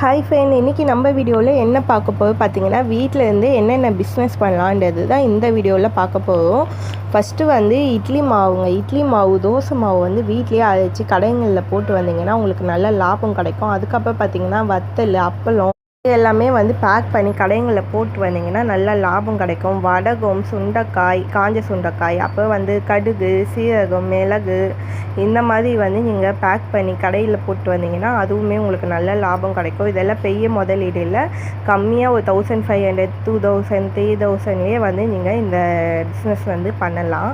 Hi friend, இன்றைக்கி நம்ம வீடியோவில் என்ன பார்க்க போகிறோம் பார்த்தீங்கன்னா, வீட்டில் இருந்து என்னென்ன பிஸ்னஸ் பண்ணலான்றது தான் இந்த வீடியோவில் பார்க்க போகிறோம். ஃபஸ்ட்டு வந்து இட்லி மாவு தோசை மாவு வந்து வீட்லேயே அரைச்சி கடைகளில் போட்டு வந்தீங்கன்னா உங்களுக்கு நல்ல லாபம் கிடைக்கும். அதுக்கப்புறம் பார்த்திங்கன்னா வத்தல், அப்பளம் இது எல்லாமே வந்து பேக் பண்ணி கடைகளில் போட்டு வந்தீங்கன்னா நல்லா லாபம் கிடைக்கும். வடகம், சுண்டைக்காய், காஞ்ச சுண்டைக்காய், அப்புறம் வந்து கடுகு, சீரகம், மிளகு இந்த மாதிரி வந்து நீங்கள் பேக் பண்ணி கடையில் போட்டு வந்தீங்கன்னா அதுவுமே உங்களுக்கு நல்ல லாபம் கிடைக்கும். இதெல்லாம் பெரிய முதலீடு இல்லை, கம்மியாக ஒரு 1500, 2000, 3000லேயே வந்து நீங்கள் இந்த பிஸ்னஸ் வந்து பண்ணலாம்.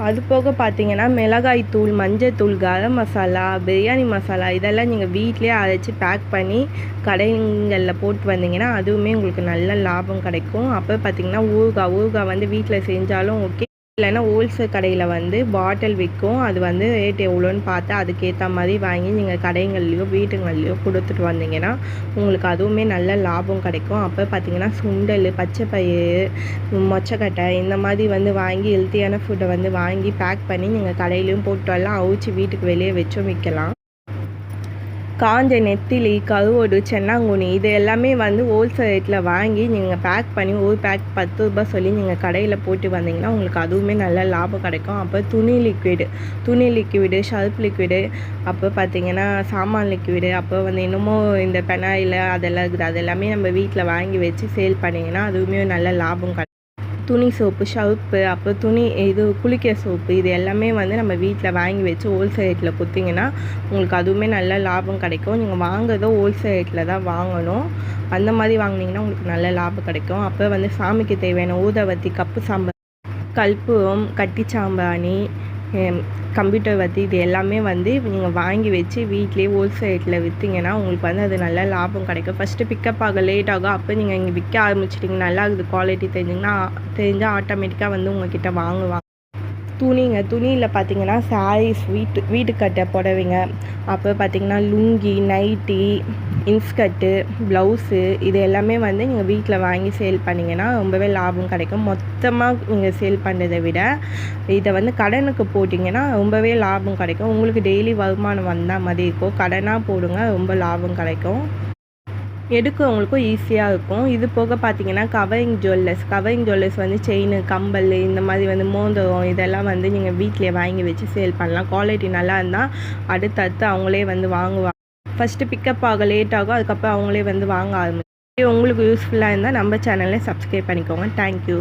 அது போக பார்த்தீங்கன்னா மிளகாய் தூள், மஞ்சள் தூள், கரம் மசாலா, பிரியாணி மசாலா இதெல்லாம் நீங்கள் வீட்டிலே அரைச்சி பேக் பண்ணி கடைகளில் போட்டு வந்தீங்கன்னா அதுவுமே உங்களுக்கு நல்ல லாபம் கிடைக்கும். அப்போ பார்த்தீங்கன்னா ஊறுகாய் வந்து வீட்டில் செஞ்சாலும் ஓகே, இல்லைன்னா ஹோல்சேல் கடையில் வந்து பாட்டில் விற்கும். அது வந்து ரேட் எவ்வளோன்னு பார்த்து அதுக்கேற்ற மாதிரி வாங்கி நீங்கள் கடைகள்லையோ வீட்டுங்கள்லையோ கொடுத்துட்டு வந்தீங்கன்னா உங்களுக்கு அதுவுமே நல்ல லாபம் கிடைக்கும். அப்போ பார்த்தீங்கன்னா சுண்டல், பச்சைப்பயிறு, மொச்சக்கட்டை இந்த மாதிரி வந்து வாங்கி ஹெல்த்தியான ஃபுட்டை வந்து வாங்கி பேக் பண்ணி நீங்கள் கடையிலையும் போட்டு வரலாம், அவிச்சு வீட்டுக்கு வெளியே வச்சும் விற்கலாம். காஞ்ச நெத்திலி, கருவோடு, சென்னாங்குனி இது எல்லாமே வந்து ஹோல்சேல் ரேட்டில் வாங்கி நீங்கள் பேக் பண்ணி ஒரு பேக் 10 ரூபாய் சொல்லி நீங்கள் கடையில் போட்டு வந்தீங்கன்னா உங்களுக்கு அதுவுமே நல்ல லாபம் கிடைக்கும். அப்போ துணி லிக்விடு, ஷர்ப் லிக்விடு, அப்போ பார்த்தீங்கன்னா சாமான் லிக்விடு, அப்போ வந்து இன்னமும் இந்த பெனாயில் அதெல்லாம் இருக்குது, அது எல்லாமே நம்ம வீட்டில் வாங்கி வச்சு சேல் பண்ணிங்கன்னா அதுவுமே நல்ல லாபம் கிடைக்கும். துணி சோப்பு, ஷர்ப்பு, அப்புறம் குளிக்கிற சோப்பு இது எல்லாமே வந்து நம்ம வீட்டில் வாங்கி வச்சு ஹோல்சேல் ரேட்டில் கொடுத்தீங்கன்னா உங்களுக்கு அதுவுமே நல்ல லாபம் கிடைக்கும். நீங்கள் வாங்குறதோ ஹோல்சேல் ரேட்டில் தான் வாங்கணும், அந்த மாதிரி வாங்கினீங்கன்னா உங்களுக்கு நல்ல லாபம் கிடைக்கும். அப்போ வந்து சாமிக்கு தேவையான ஊதுபத்தி, கப்பு சாம்பிராணி, கற்பூரம், கட்டி சாம்பிராணி, கம்ப்யூட்டர் வத்தி இது எல்லாமே வந்து நீங்கள் வாங்கி வச்சு வீட்லேயே ஹோல்சேல் ரேட்டில் விற்றீங்கன்னா உங்களுக்கு வந்து அது நல்ல லாபம் கிடைக்கும். ஃபஸ்ட்டு பிக்கப் ஆக லேட் ஆகும், அப்போ நீங்கள் இங்கே விற்க ஆரம்பிச்சிட்டிங்க, நல்லா இருக்குது குவாலிட்டி தெரிஞ்சால் ஆட்டோமேட்டிக்காக வந்து உங்கள்கிட்ட வாங்குவாங்க. துணியில் பார்த்தீங்கன்னா சாரீஸ், வீட்டுக்கட்டை புடவைங்க, அப்புறம் பார்த்திங்கன்னா லுங்கி, நைட்டி, இன்ஸ்கர்ட்டு, ப்ளவுஸு இது எல்லாமே வந்து நீங்கள் வீட்டில் வாங்கி சேல் பண்ணிங்கன்னா ரொம்பவே லாபம் கிடைக்கும். மொத்தமாக நீங்கள் சேல் பண்ணுறதை விட இதை வந்து கடனுக்கு போட்டிங்கன்னா ரொம்பவே லாபம் கிடைக்கும். உங்களுக்கு டெய்லி வருமானம் வந்தால் மாதிரி இருக்கும். கடனாக போடுங்க, ரொம்ப லாபம் கிடைக்கும், எடுக்கிறவங்களுக்கும் ஈஸியாக இருக்கும். இது போக பார்த்தீங்கன்னா கவரிங் ஜுவல்லர்ஸ் வந்து செயின், கம்பல் இந்த மாதிரி வந்து மோதிரம் இதெல்லாம் வந்து நீங்கள் வீட்டிலே வாங்கி வச்சு சேல் பண்ணலாம். குவாலிட்டி நல்லா இருந்தால் அடுத்தடுத்து அவங்களே வந்து வாங்குவாங்க. ஃபஸ்ட்டு பிக்கப் ஆக லேட் ஆகும், அதுக்கப்புறம் அவங்களே வந்து வாங்க ஆரம்பிச்சு. உங்களுக்கு யூஸ்ஃபுல்லாக இருந்தால் நம்ம சேனலை சப்ஸ்கிரைப் பண்ணிக்கோங்க. தேங்க்யூ.